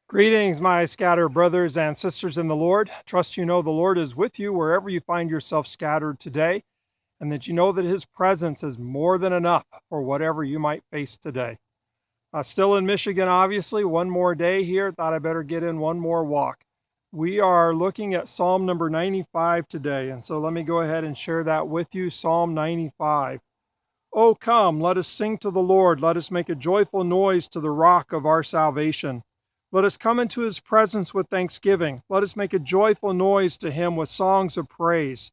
Greetings, my scattered brothers and sisters in the Lord. Trust you know the Lord is with you wherever you find yourself scattered today, and that you know that his presence is more than enough for whatever you might face today. Still in Michigan, obviously, one more day here. Thought I better get in one more walk. We are looking at Psalm number 95 today, and so let me go ahead and share that with you. Psalm 95. Oh, come, let us sing to the Lord. Let us make a joyful noise to the rock of our salvation. Let us come into his presence with thanksgiving. Let us make a joyful noise to him with songs of praise.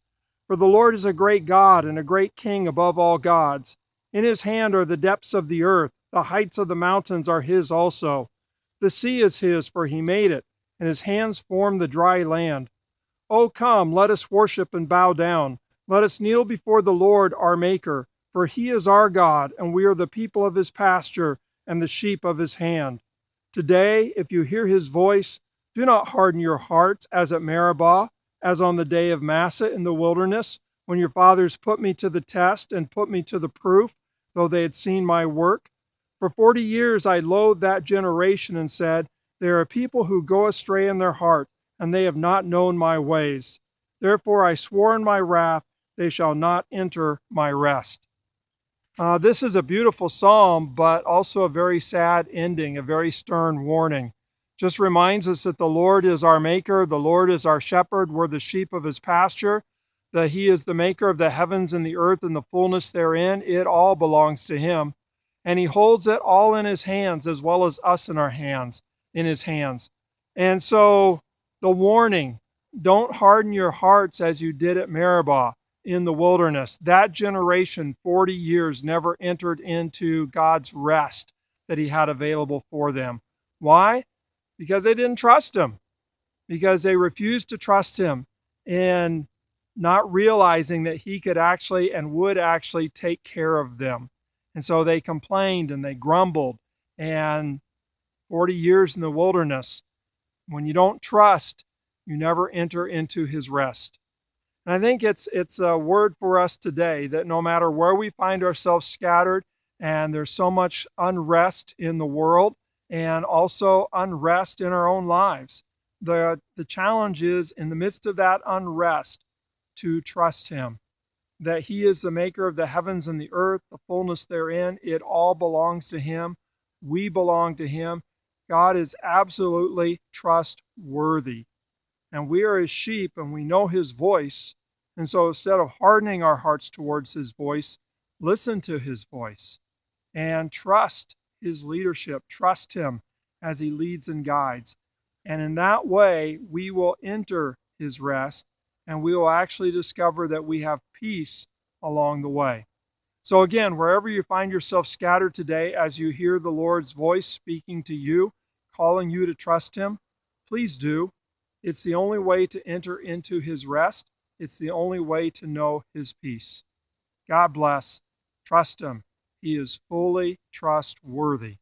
For the Lord is a great God and a great King above all gods. In his hand are the depths of the earth. The heights of the mountains are his also. The sea is his, for he made it, and his hands formed the dry land. Oh, come, let us worship and bow down. Let us kneel before the Lord our Maker, for he is our God, and we are the people of his pasture and the sheep of his hand. Today, if you hear his voice, do not harden your hearts as at Meribah, as on the day of Massah in the wilderness, when your fathers put me to the test and put me to the proof, though they had seen my work. For 40 years I loathed that generation and said, there are people who go astray in their heart, and they have not known my ways. Therefore I swore in my wrath, they shall not enter my rest. This is a beautiful psalm, but also a very sad ending, a very stern warning. Just reminds us that the Lord is our maker, the Lord is our shepherd, we're the sheep of his pasture, that he is the maker of the heavens and the earth and the fullness therein. It all belongs to him. And he holds it all in his hands, as well as us in our hands, in his hands. And so the warning, don't harden your hearts as you did at Meribah in the wilderness. That generation, 40 years, never entered into God's rest that he had available for them. Why? Because they didn't trust him. Because they refused to trust him, and not realizing that he could actually and would actually take care of them. And so they complained and they grumbled. And 40 years in the wilderness, when you don't trust, you never enter into his rest. And I think it's a word for us today that no matter where we find ourselves scattered, and there's so much unrest in the world and also unrest in our own lives, the challenge is in the midst of that unrest to trust him, that he is the maker of the heavens and the earth, the fullness therein. It all belongs to him. We belong to him. God is absolutely trustworthy. And we are his sheep, and we know his voice. And so instead of hardening our hearts towards his voice, listen to his voice and trust his leadership. Trust him as he leads and guides. And in that way, we will enter his rest, and we will actually discover that we have peace along the way. So again, wherever you find yourself scattered today, as you hear the Lord's voice speaking to you, calling you to trust him, please do. It's the only way to enter into his rest. It's the only way to know his peace. God bless. Trust him. He is fully trustworthy.